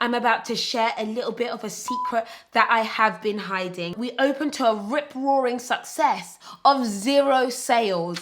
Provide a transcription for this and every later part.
I'm about to share a little bit of a secret that I have been hiding. We opened to a rip-roaring success of 0 sales.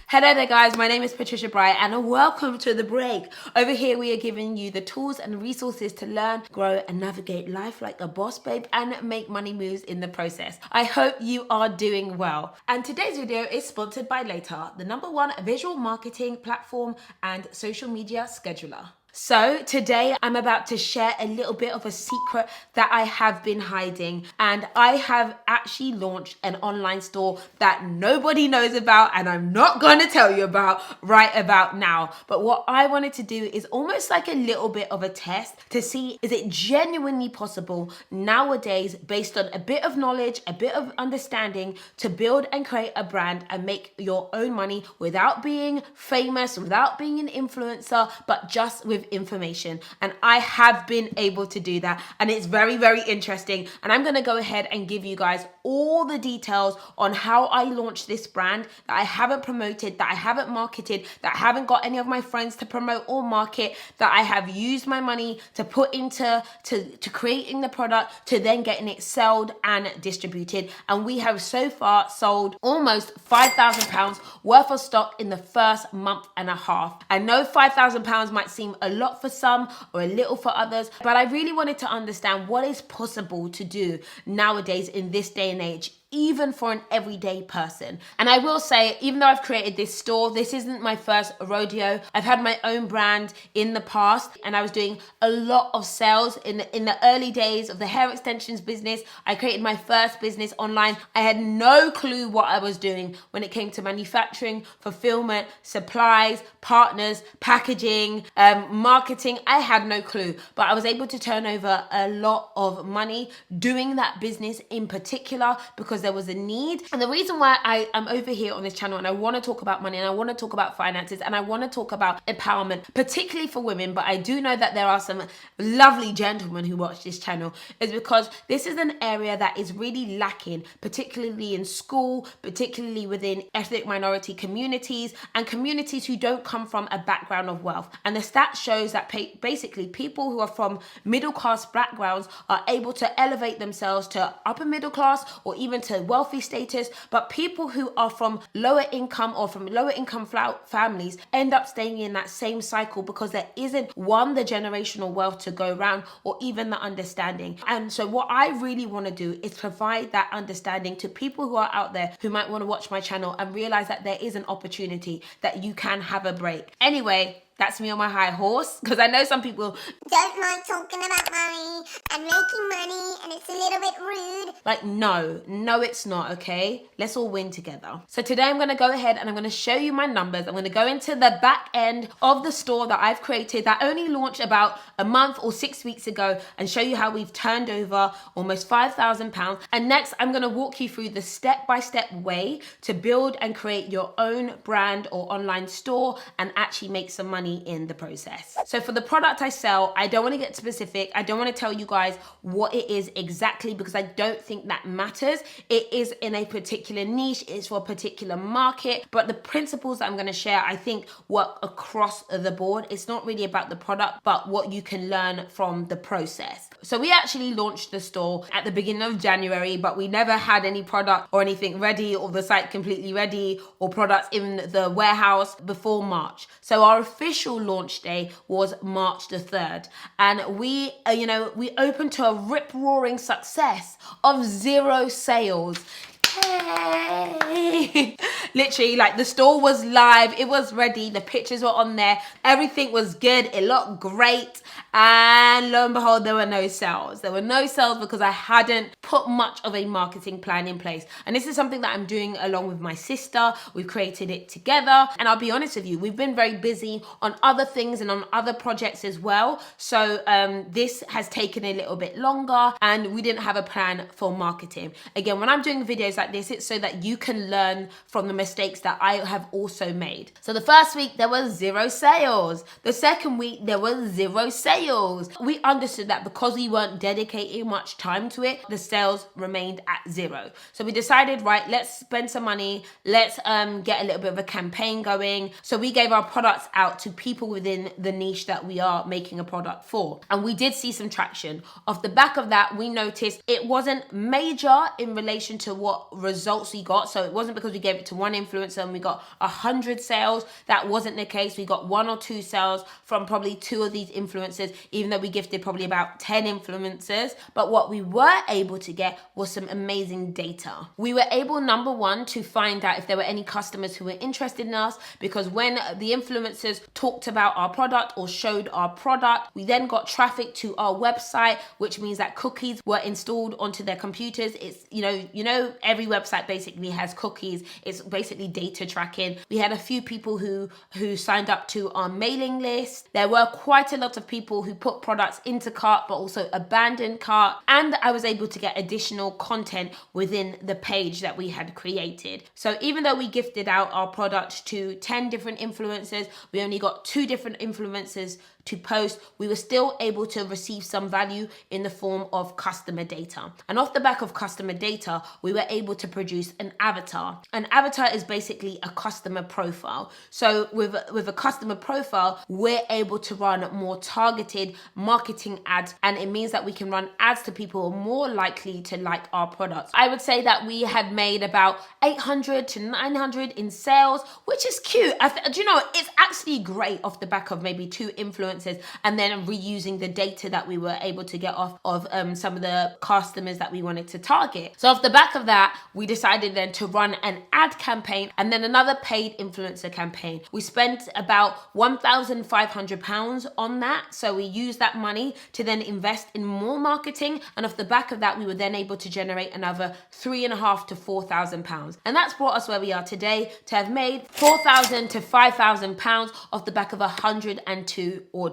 Hello there guys, my name is Patricia Bright and welcome to The Break. Over here we are giving you the tools and resources to learn, grow and navigate life like a boss babe and make money moves in the process. I hope you are doing well. And today's video is sponsored by Later, the #1 visual marketing platform and social media scheduler. So today I'm about to share a little bit of a secret that I have been hiding, and I have actually launched an online store that nobody knows about and I'm not going to tell you about right about now. But what I wanted to do is almost like a little bit of a test to see, is it genuinely possible nowadays, based on a bit of knowledge, a bit of understanding, to build and create a brand and make your own money without being famous, without being an influencer, but just with information. And I have been able to do that, and it's very, very interesting. And I'm going to go ahead and give you guys all the details on how I launched this brand that I haven't promoted, that I haven't marketed, that I haven't got any of my friends to promote or market, that I have used my money to put into to creating the product, to then getting it sold and distributed. And we have so far sold almost £5,000 worth of stock in the first month and a half. I know £5,000 might seem a lot for some or a little for others, but I really wanted to understand what is possible to do nowadays in this day and age, even for an everyday person. And I will say, even though I've created this store, this isn't my first rodeo. I've had my own brand in the past, and I was doing a lot of sales in the early days of the hair extensions business. I created my first business online. I had no clue what I was doing when it came to manufacturing, fulfillment, supplies, partners, packaging, marketing. I had no clue, but I was able to turn over a lot of money doing that business in particular, because there was a need. And the reason why I am over here on this channel and I want to talk about money and I want to talk about finances and I want to talk about empowerment, particularly for women, but I do know that there are some lovely gentlemen who watch this channel, is because this is an area that is really lacking, particularly in school, particularly within ethnic minority communities and communities who don't come from a background of wealth. And the stat shows that basically people who are from middle class backgrounds are able to elevate themselves to upper middle class or even to wealthy status, but people who are from lower income or from lower income families end up staying in that same cycle because there isn't, one, the generational wealth to go around, or even the understanding. And so what I really want to do is provide that understanding to people who are out there who might want to watch my channel and realize that there is an opportunity, that you can have a break. Anyway, that's me on my high horse, because I know some people don't like talking about money and making money, and it's a little bit rude. Like, no, it's not, okay? Let's all win together. So today I'm going to go ahead and I'm going to show you my numbers. I'm going to go into the back end of the store that I've created that only launched about a month or 6 weeks ago, and show you how we've turned over almost £5,000. And next, I'm going to walk you through the step-by-step way to build and create your own brand or online store and actually make some money in the process. So for the product I sell, I don't want to get specific. I don't want to tell you guys what it is exactly, because I don't think that matters. It is in a particular niche, it's for a particular market, but the principles that I'm going to share, I think, work across the board. It's not really about the product, but what you can learn from the process. So we actually launched the store at the beginning of January, but we never had any product or anything ready, or the site completely ready, or products in the warehouse before March. So our official launch day was March the 3rd, and we opened to a rip-roaring success of 0 sales. Hey. Literally, like, the store was live, it was ready, the pictures were on there, everything was good, it looked great, and lo and behold, there were no sales. There were no sales because I hadn't put much of a marketing plan in place. And this is something that I'm doing along with my sister. We've created it together, and I'll be honest with you, we've been very busy on other things and on other projects as well. So this has taken a little bit longer, and we didn't have a plan for marketing. Again, when I'm doing videos like like this, it's so that you can learn from the mistakes that I have also made. So the first week there was 0 sales. The second week there was 0 sales. We understood that because we weren't dedicating much time to it, the sales remained at 0. So we decided, right, let's spend some money. Let's get a little bit of a campaign going. So we gave our products out to people within the niche that we are making a product for. And we did see some traction. Off the back of that, we noticed it wasn't major in relation to what results we got. So it wasn't because we gave it to one influencer and we got 100 sales. That wasn't the case. We got 1 or 2 sales from probably 2 of these influencers, even though we gifted probably about 10 influencers. But what we were able to get was some amazing data. We were able, number one, to find out if there were any customers who were interested in us, because when the influencers talked about our product or showed our product, we then got traffic to our website, which means that cookies were installed onto their computers. It's, you know, every website basically has cookies. It's basically data tracking. We had a few people who signed up to our mailing list. There were quite a lot of people who put products into cart but also abandoned cart, and I was able to get additional content within the page that we had created. So even though we gifted out our product to 10 different influencers, we only got 2 different influencers to post. We were still able to receive some value in the form of customer data. And off the back of customer data, we were able to produce an avatar. An avatar is basically a customer profile. So with a customer profile, we're able to run more targeted marketing ads, and it means that we can run ads to people who are more likely to like our products. I would say that we had made about 800 to 900 in sales, which is cute. Do you know, it's actually great off the back of maybe 2 influencers and then reusing the data that we were able to get off of some of the customers that we wanted to target. So off the back of that, we decided then to run an ad campaign and then another paid influencer campaign. We spent about £1,500 on that. So we used that money to then invest in more marketing. And off the back of that, we were then able to generate another £3,500 to £4,000. And that's brought us where we are today, to have made £4,000 to £5,000 off the back of 102 orders.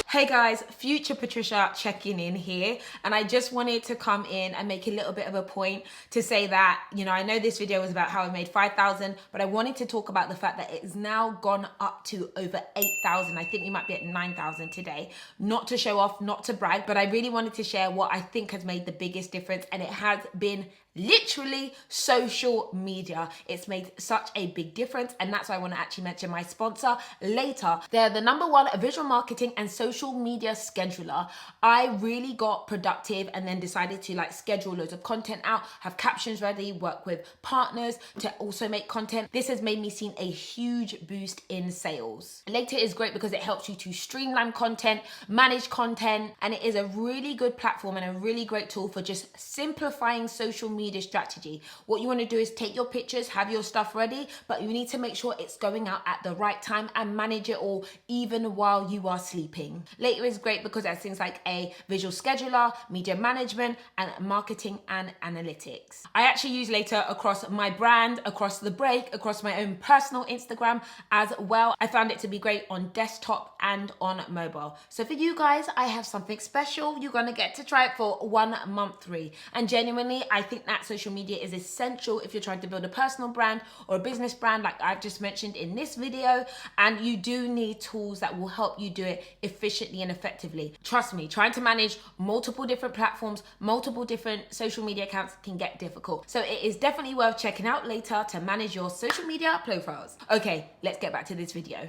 Hey guys, future Patricia checking in here, and I just wanted to come in and make a little bit of a point to say that, I know this video was about how I made 5,000, but I wanted to talk about the fact that it's now gone up to over 8,000. I think we might be at 9,000 today. Not to show off, not to brag, but I really wanted to share what I think has made the biggest difference, and it has been literally social media. It's made such a big difference, and that's why I want to actually mention my sponsor later. They're the #1 visual marketing and social media scheduler. I really got productive and then decided to schedule loads of content out, have captions ready, work with partners to also make content. This has made me see a huge boost in sales. Later is great because it helps you to streamline content, manage content, and it is a really good platform and a really great tool for just simplifying social media strategy. What you want to do is take your pictures, have your stuff ready, but you need to make sure it's going out at the right time and manage it all even while you are sleeping. Later is great because it has things like a visual scheduler, media management, and marketing and analytics. I actually use Later across my brand, across The Break, across my own personal Instagram as well. I found it to be great on desktop and on mobile. So for you guys, I have something special. You're going to get to try it for 1 month free. And genuinely, I think that social media is essential if you're trying to build a personal brand or a business brand like I've just mentioned in this video, and you do need tools that will help you do it efficiently and effectively. Trust me, trying to manage multiple different platforms, multiple different social media accounts can get difficult. So it is definitely worth checking out Later to manage your social media profiles. Okay, let's get back to this video.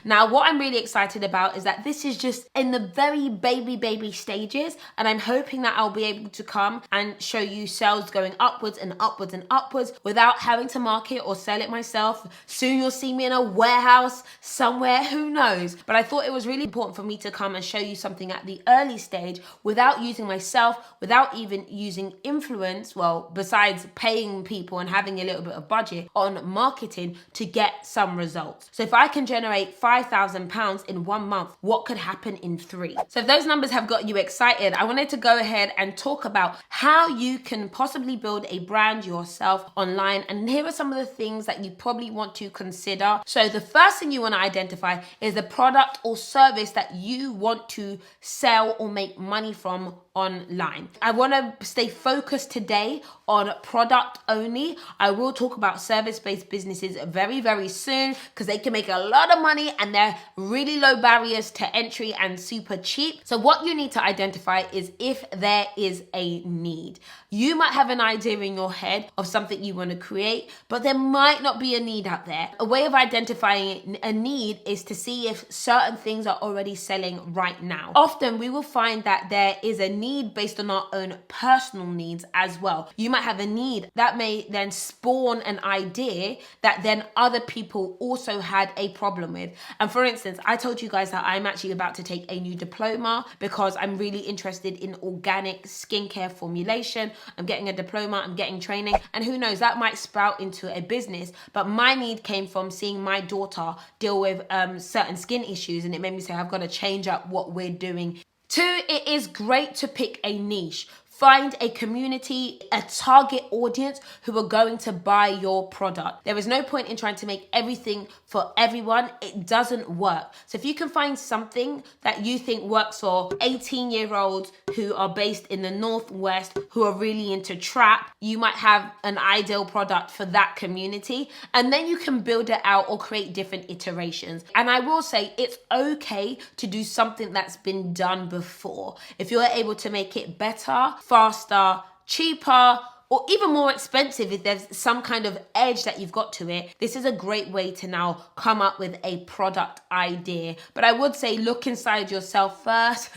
Now, what I'm really excited about is that this is just in the very baby stages, and I'm hoping that I'll be able to come and show you sales going upwards and upwards and upwards without having to market or sell it myself. Soon you'll see me in a warehouse somewhere, who knows? But I thought it was really important for me to come and show you something at the early stage without using myself, without even using influence, well, besides paying people and having a little bit of budget on marketing to get some results. So if I can generate £5,000 in 1 month, what could happen in 3? So if those numbers have got you excited, I wanted to go ahead and talk about how you can possibly build a brand yourself online. And here are some of the things that you probably want to consider. So the first thing you want to identify is the product or service that you want to sell or make money from online. I want to stay focused today on product only. I will talk about service-based businesses very, very soon because they can make a lot of money and they're really low barriers to entry and super cheap. So what you need to identify is if there is a need. You might have an idea in your head of something you want to create, but there might not be a need out there. A way of identifying a need is to see if certain things are already selling right now. Often we will find that there is a need based on our own personal needs as well. You might have a need that may then spawn an idea that then other people also had a problem with. And for instance, I told you guys that I'm actually about to take a new diploma because I'm really interested in organic skincare formulation. I'm getting a diploma, I'm getting training, and who knows, that might sprout into a business. But my need came from seeing my daughter deal with certain skin issues, and it made me say I've got to change up what we're doing. 2, it is great to pick a niche. Find a community, a target audience who are going to buy your product. There is no point in trying to make everything for everyone. It doesn't work. So if you can find something that you think works for 18-year-olds who are based in the Northwest, who are really into trap, you might have an ideal product for that community. And then you can build it out or create different iterations. And I will say it's okay to do something that's been done before. If you're able to make it better, faster, cheaper, or even more expensive, if there's some kind of edge that you've got to it, this is a great way to now come up with a product idea. But I would say look inside yourself first.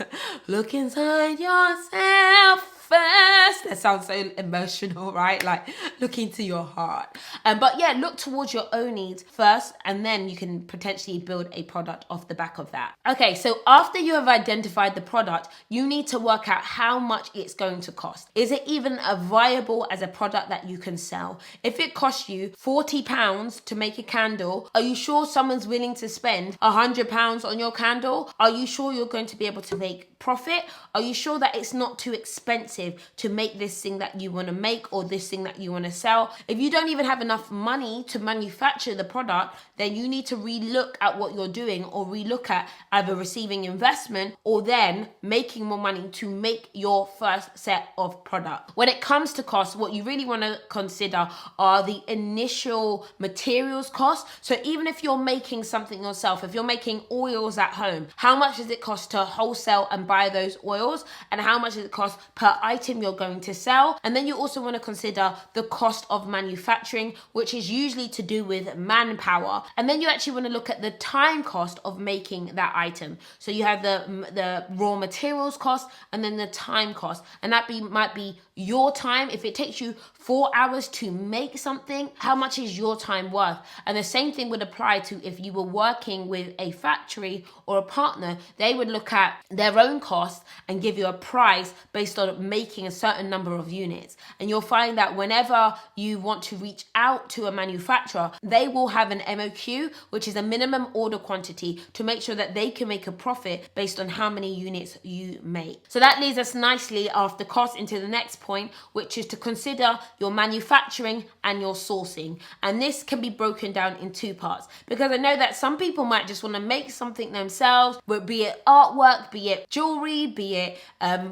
Look inside yourself first. That sounds so emotional, right? Like look into your heart. But yeah, look towards your own needs first, and then you can potentially build a product off the back of that. Okay, so after you have identified the product, you need to work out how much it's going to cost. Is it even viable as a product that you can sell? If it costs you £40 to make a candle, are you sure someone's willing to spend £100 on your candle? Are you sure you're going to be able to make profit? Are you sure that it's not too expensive to make this thing that you want to make or this thing that you want to sell? If you don't even have enough money to manufacture the product, then you need to relook at what you're doing or relook at either receiving investment or then making more money to make your first set of product. When it comes to cost, what you really want to consider are the initial materials cost. So even if you're making something yourself, if you're making oils at home, how much does it cost to wholesale and buy those oils, and how much does it cost per item you're going to sell? And then you also want to consider the cost of manufacturing, which is usually to do with manpower. And then you actually want to look at the time cost of making that item. So you have the raw materials cost and then the time cost, and that might be your time. If it takes you 4 hours to make something, how much is your time worth? And the same thing would apply to if you were working with a factory or a partner. They would look at their own costs and give you a price based on making a certain number of units. And you'll find that whenever you want to reach out to a manufacturer, they will have an MOQ, which is a minimum order quantity, to make sure that they can make a profit based on how many units you make. So that leads us nicely after cost into the next point, which is to consider your manufacturing and your sourcing. And this can be broken down in 2 parts, because I know that some people might just want to make something themselves, be it artwork, be it jewelry, be it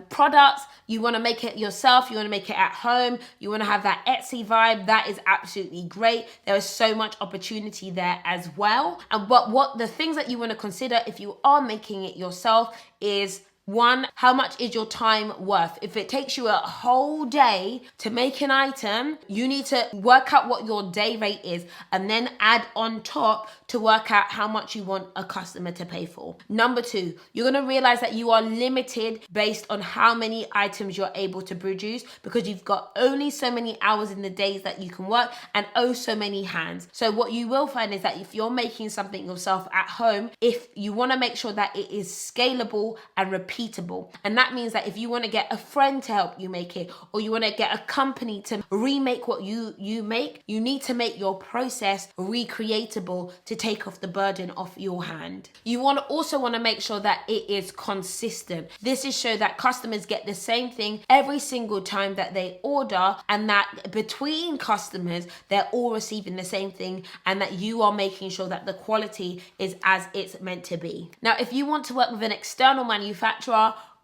products. You want to make it yourself, you want to make it at home, you want to have that Etsy vibe. That is absolutely great. There is so much opportunity there as well. And what the things that you want to consider if you are making it yourself is, 1, how much is your time worth? If it takes you a whole day to make an item, you need to work out what your day rate is and then add on top to work out how much you want a customer to pay for. Number 2, you're going to realize that you are limited based on how many items you're able to produce, because you've got only so many hours in the days that you can work and oh so many hands. So what you will find is that if you're making something yourself at home, if you want to make sure that it is scalable and repeatable, and that means that if you want to get a friend to help you make it, or you want to get a company to remake what you make, you need to make your process recreatable to take off the burden off your hand. You also want to make sure that it is consistent. This is so that customers get the same thing every single time that they order, and that between customers they're all receiving the same thing, and that you are making sure that the quality is as it's meant to be. Now, if you want to work with an external manufacturer,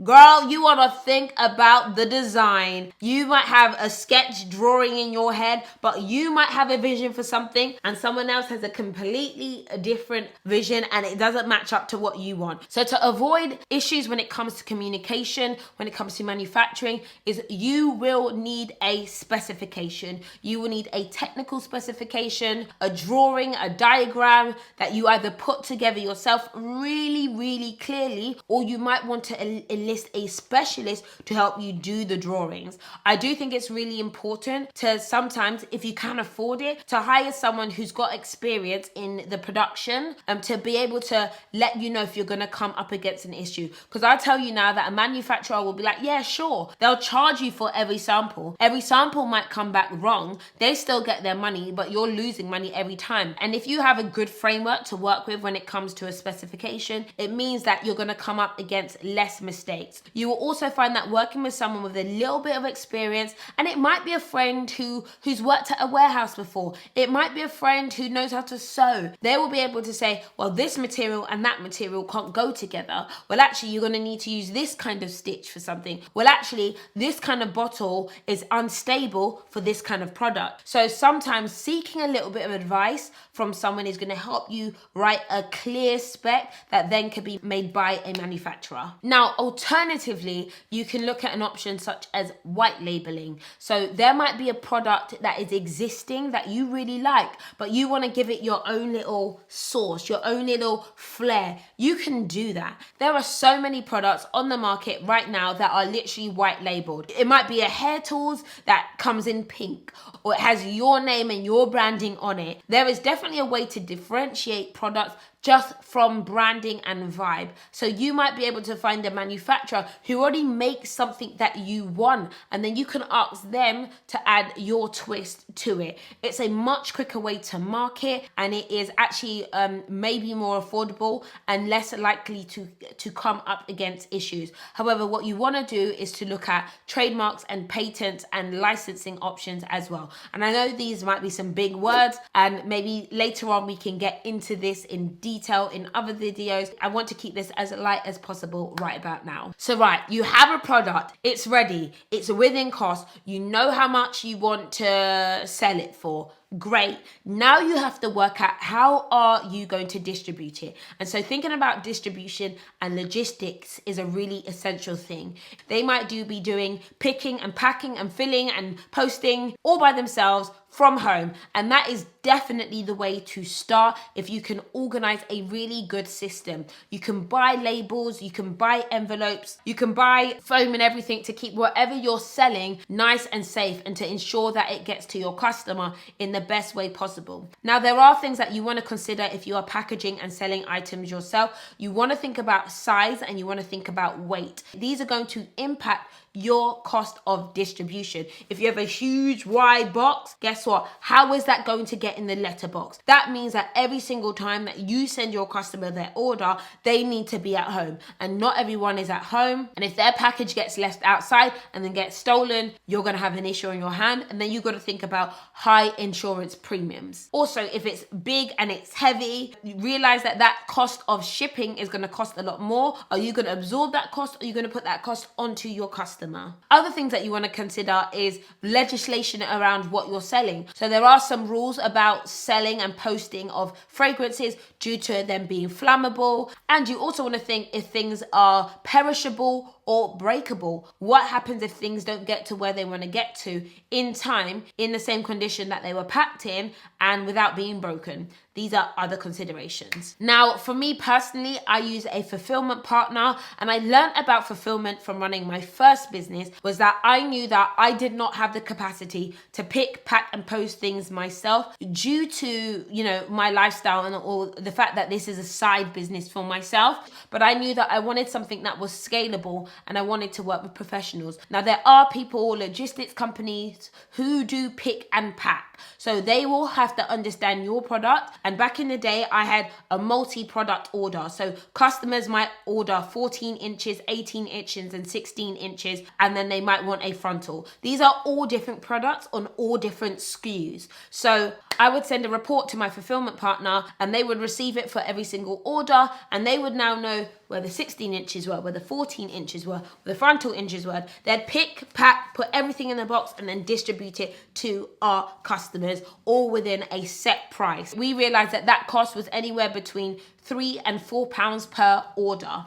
Girl, you want to think about the design. You might have a sketch drawing in your head, but you might have a vision for something and someone else has a completely different vision and it doesn't match up to what you want. So to avoid issues when it comes to communication, when it comes to manufacturing, is you will need a specification. You will need a technical specification, a drawing, a diagram that you either put together yourself really, really clearly, or you might want to enlist a specialist to help you do the drawings. I do think it's really important to sometimes, if you can afford it, to hire someone who's got experience in the production to be able to let you know if you're going to come up against an issue. Because I'll tell you now that a manufacturer will be like, yeah, sure. They'll charge you for every sample. Every sample might come back wrong. They still get their money, but you're losing money every time. And if you have a good framework to work with when it comes to a specification, it means that you're going to come up against less mistakes. You will also find that working with someone with a little bit of experience, and it might be a friend who's worked at a warehouse before, it might be a friend who knows how to sew, they will be able to say, well, this material and that material can't go together. Well, actually, you're going to need to use this kind of stitch for something. Well, actually, this kind of bottle is unstable for this kind of product. So sometimes seeking a little bit of advice from someone is going to help you write a clear spec that then can be made by a manufacturer. Now, alternatively, you can look at an option such as white labeling. So there might be a product that is existing that you really like, but you want to give it your own little sauce, your own little flair. You can do that. There are so many products on the market right now that are literally white labeled. It might be a hair tools that comes in pink, or it has your name and your branding on it. There is definitely a way to differentiate products just from branding and vibe. So you might be able to find a manufacturer who already makes something that you want, and then you can ask them to add your twist to it. It's a much quicker way to market, and it is actually maybe more affordable and less likely to come up against issues. However, what you want to do is to look at trademarks and patents and licensing options as well. And I know these might be some big words, and maybe later on we can get into this in detail in other videos. I want to keep this as light as possible right about now. So right, you have a product, it's ready, it's within cost, you know how much you want to sell it for. Great. Now you have to work out how are you going to distribute it. And so thinking about distribution and logistics is a really essential thing. They might be doing picking and packing and filling and posting all by themselves from home. And that is definitely the way to start if you can organize a really good system. You can buy labels, you can buy envelopes, you can buy foam and everything to keep whatever you're selling nice and safe and to ensure that it gets to your customer in the best way possible. Now, there are things that you want to consider if you are packaging and selling items yourself. You want to think about size and you want to think about weight. These are going to impact your cost of distribution. If you have a huge wide box, guess what? How is that going to get in the letterbox? That means that every single time that you send your customer their order, they need to be at home, and not everyone is at home. And if their package gets left outside and then gets stolen, you're going to have an issue on your hand, and then you've got to think about high insurance premiums. Also, if it's big and it's heavy, you realize that that cost of shipping is going to cost a lot more. Are you going to absorb that cost, or are you going to put that cost onto your customer? Other things that you want to consider is legislation around what you're selling. So there are some rules about selling and posting of fragrances due to them being flammable. And you also want to think if things are perishable or breakable. What happens if things don't get to where they want to get to in time, in the same condition that they were packed in and without being broken? These are other considerations. Now, for me personally, I use a fulfillment partner, and I learned about fulfillment from running my first business was that I knew that I did not have the capacity to pick, pack, and post things myself due to, my lifestyle and all the fact that this is a side business for myself. But I knew that I wanted something that was scalable and I wanted to work with professionals. Now, there are people, logistics companies, who do pick and pack. So they will have to understand your product And back in the day, I had a multi-product order. So customers might order 14 inches, 18 inches, and 16 inches, and then they might want a frontal. These are all different products on all different SKUs. So I would send a report to my fulfillment partner, and they would receive it for every single order, and they would now know where the 16 inches were, where the 14 inches were, where the frontal inches were. They'd pick, pack, put everything in the box, and then distribute it to our customers, all within a set price. We realized that that cost was anywhere between £3 and £4 per order.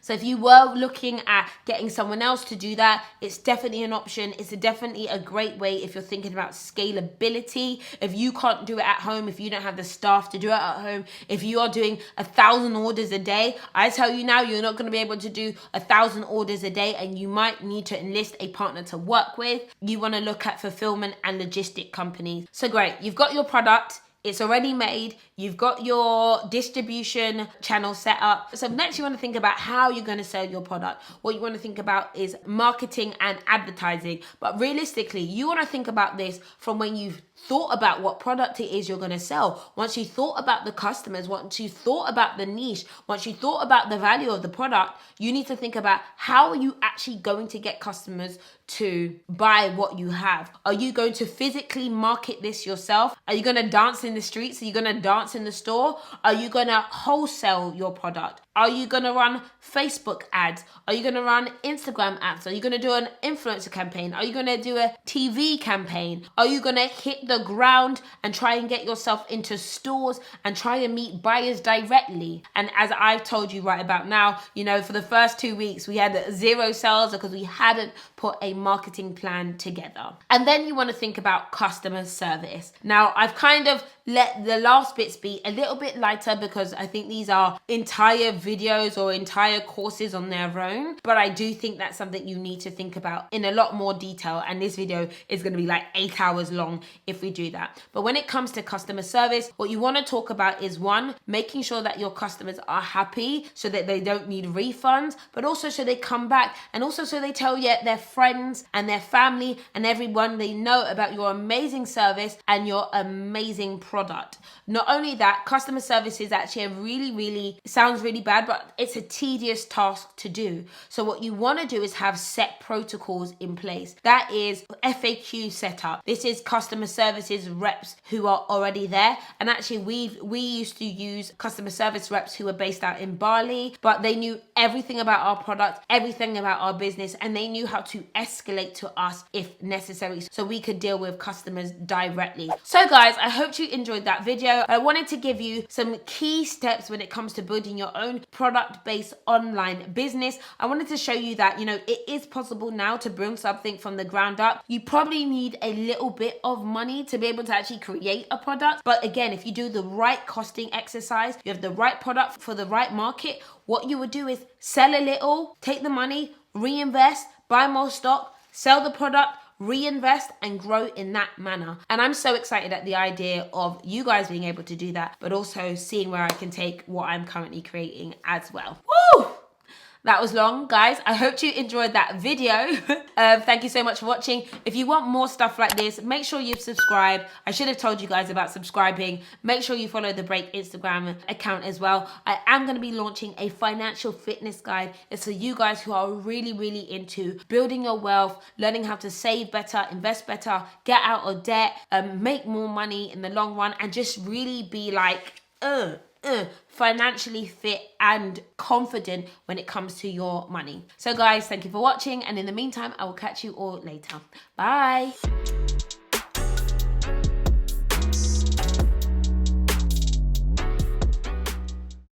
So if you were looking at getting someone else to do that, it's definitely an option. It's definitely a great way if you're thinking about scalability. If you can't do it at home, if you don't have the staff to do it at home, if you are doing 1,000 orders a day, I tell you now, you're not going to be able to do 1,000 orders a day, and you might need to enlist a partner to work with. You want to look at fulfillment and logistic companies. So great, you've got your product. It's already made. You've got your distribution channel set up. So next you want to think about how you're going to sell your product. What you want to think about is marketing and advertising. But realistically, you want to think about this from when you've thought about what product it is you're going to sell. Once you thought about the customers, once you thought about the niche, once you thought about the value of the product, you need to think about how are you actually going to get customers to buy what you have. Are you going to physically market this yourself? Are you going to dance in the streets? Are you going to dance in the store? Are you going to wholesale your product? Are you going to run Facebook ads? Are you going to run Instagram ads? Are you going to do an influencer campaign? Are you going to do a TV campaign? Are you going to hit the ground and try and get yourself into stores and try and meet buyers directly? And as I've told you right about now, you know, for the first 2 weeks, we had 0 sales because we hadn't put a marketing plan together. And then you want to think about customer service. Now, I've kind of let the last bits be a little bit lighter because I think these are entire videos or entire courses on their own, but I do think that's something you need to think about in a lot more detail, and this video is going to be like 8 hours long if we do that. But when it comes to customer service, what you want to talk about is, one, making sure that your customers are happy so that they don't need refunds, but also so they come back, and also so they tell their friends and their family and everyone they know about your amazing service and your amazing product. Not only that, customer service is actually a really, sounds really bad, but it's a tedious task to do. So what you want to do is have set protocols in place. That is FAQ setup. This is customer services reps who are already there. And actually we used to use customer service reps who were based out in Bali, but they knew everything about our product, everything about our business, and they knew how to escalate to us if necessary so we could deal with customers directly. So guys, I hope you enjoyed that video. I wanted to give you some key steps when it comes to building your own product-based online business. I wanted to show you that, you know, it is possible now to build something from the ground up. You probably need a little bit of money to be able to actually create a product. But again, if you do the right costing exercise, you have the right product for the right market, what you would do is sell a little, take the money, reinvest, buy more stock, sell the product, reinvest, and grow in that manner. And I'm so excited at the idea of you guys being able to do that, but also seeing where I can take what I'm currently creating as well. Woo! That was long, guys. I hope you enjoyed that video. Thank you so much for watching. If you want more stuff like this, make sure you've subscribed. I should have told you guys about subscribing. Make sure you follow the Break Instagram account as well. I am going to be launching a financial fitness guide. It's for you guys who are really into building your wealth, learning how to save better, invest better, get out of debt, make more money in the long run, and just really be like, financially fit and confident when it comes to your money. So guys, thank you for watching, and in the meantime, I will catch you all later. Bye.